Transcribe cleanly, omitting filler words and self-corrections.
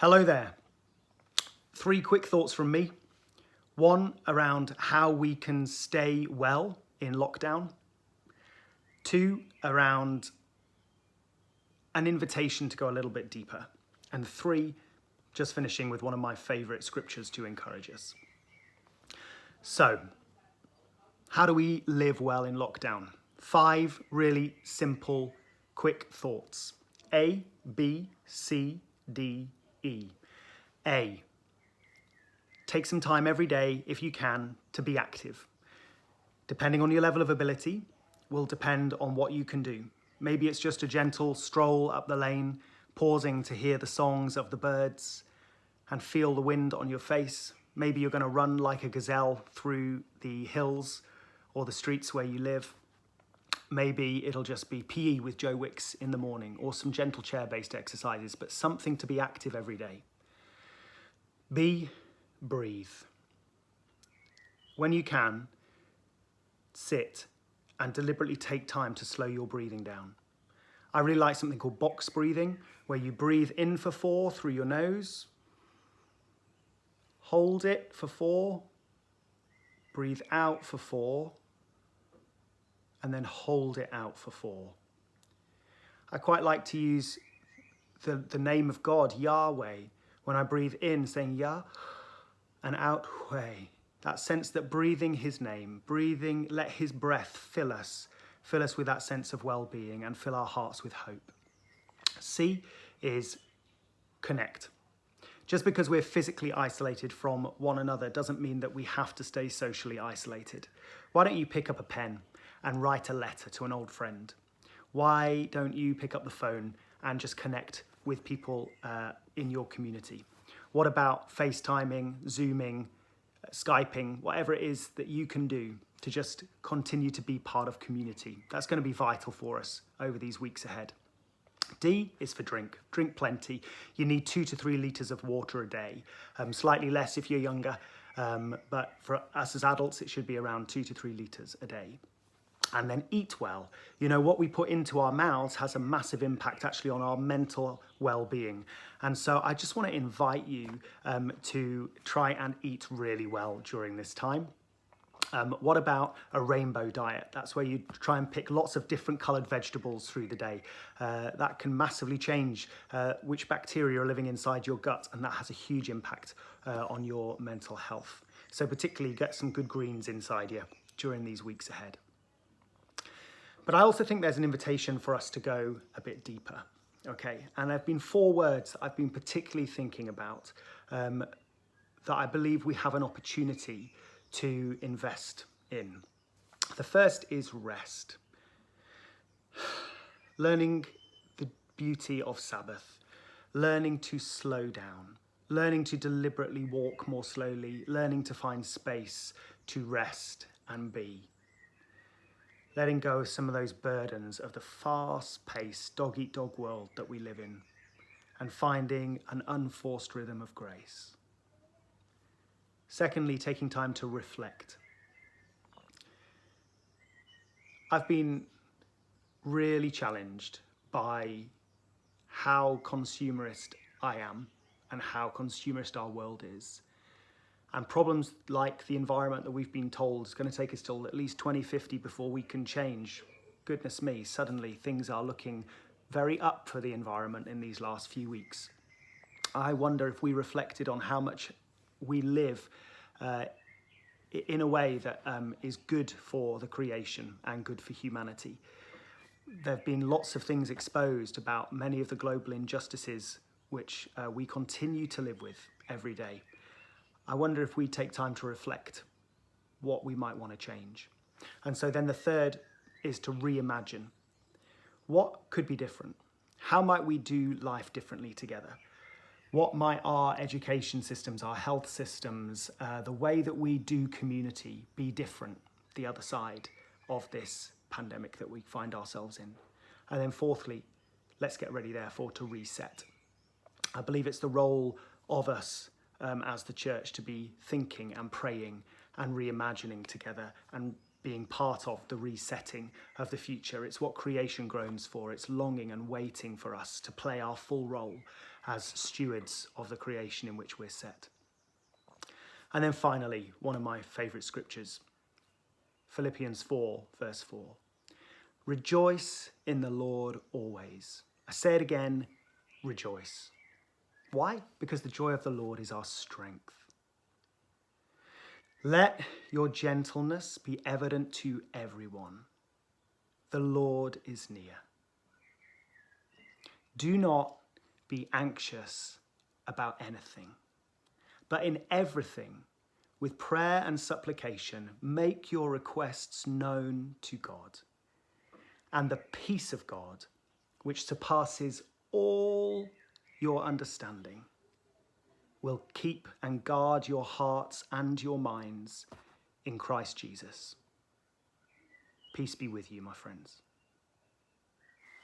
Hello there. 3 quick thoughts from me. 1 around how we can stay well in lockdown. 2 around an invitation to go a little bit deeper. And 3, just finishing with one of my favourite scriptures to encourage us. So, how do we live well in lockdown? 5 really simple, quick thoughts. A, B, C, D, E. A, take some time every day, if you can, to be active. Depending on your level of ability, will depend on what you can do. Maybe it's just a gentle stroll up the lane, pausing to hear the songs of the birds and feel the wind on your face. Maybe you're going to run like a gazelle through the hills or the streets where you live. Maybe it'll just be PE with Joe Wicks in the morning or some gentle chair-based exercises, but something to be active every day. B, breathe. When you can, sit and deliberately take time to slow your breathing down. I really like something called box breathing, where you breathe in for 4 through your nose, hold it for 4, breathe out for 4, and then hold it out for 4. I quite like to use the name of God, Yahweh, when I breathe in, saying Yah, and out, way. That sense that breathing his name, breathing, let his breath fill us with that sense of well-being and fill our hearts with hope. C is connect. Just because we're physically isolated from one another doesn't mean that we have to stay socially isolated. Why don't you pick up a pen and write a letter to an old friend? Why don't you pick up the phone and just connect with people in your community? What about FaceTiming, Zooming, Skyping, whatever it is that you can do to just continue to be part of community? That's going to be vital for us over these weeks ahead. D is for drink. Drink plenty. You need 2 to 3 litres of water a day. Slightly less if you're younger, but for us as adults, it should be around 2 to 3 litres a day. And then eat well. You know, what we put into our mouths has a massive impact actually on our mental well-being. And so I just want to invite you to try and eat really well during this time. What about a rainbow diet? That's where you try and pick lots of different coloured vegetables through the day. That can massively change which bacteria are living inside your gut, and that has a huge impact on your mental health. So particularly get some good greens inside you during these weeks ahead. But I also think there's an invitation for us to go a bit deeper, okay? And there have been 4 words that I've been particularly thinking about that I believe we have an opportunity to invest in. The first is rest. Learning the beauty of Sabbath, learning to slow down, learning to deliberately walk more slowly, learning to find space to rest and be. Letting go of some of those burdens of the fast-paced, dog-eat-dog world that we live in, and finding an unforced rhythm of grace. Secondly, taking time to reflect. I've been really challenged by how consumerist I am and how consumerist our world is. And problems like the environment that we've been told is going to take us till at least 2050 before we can change. Goodness me, suddenly things are looking very up for the environment in these last few weeks. I wonder if we reflected on how much we live in a way that is good for the creation and good for humanity. There have been lots of things exposed about many of the global injustices which we continue to live with every day. I wonder if we take time to reflect what we might want to change. And so then the third is to reimagine. What could be different? How might we do life differently together? What might our education systems, our health systems, the way that we do community be different the other side of this pandemic that we find ourselves in? And then fourthly, let's get ready therefore to reset. I believe it's the role of us as the church to be thinking and praying and reimagining together and being part of the resetting of the future. It's what creation groans for. It's longing and waiting for us to play our full role as stewards of the creation in which we're set. And then finally, one of my favourite scriptures, Philippians 4, verse 4. Rejoice in the Lord always. I say it again, rejoice. Why? Because the joy of the Lord is our strength. Let your gentleness be evident to everyone. The Lord is near. Do not be anxious about anything, but in everything, with prayer and supplication, make your requests known to God. And the peace of God, which surpasses all your understanding, will keep and guard your hearts and your minds in Christ Jesus. Peace be with you, my friends.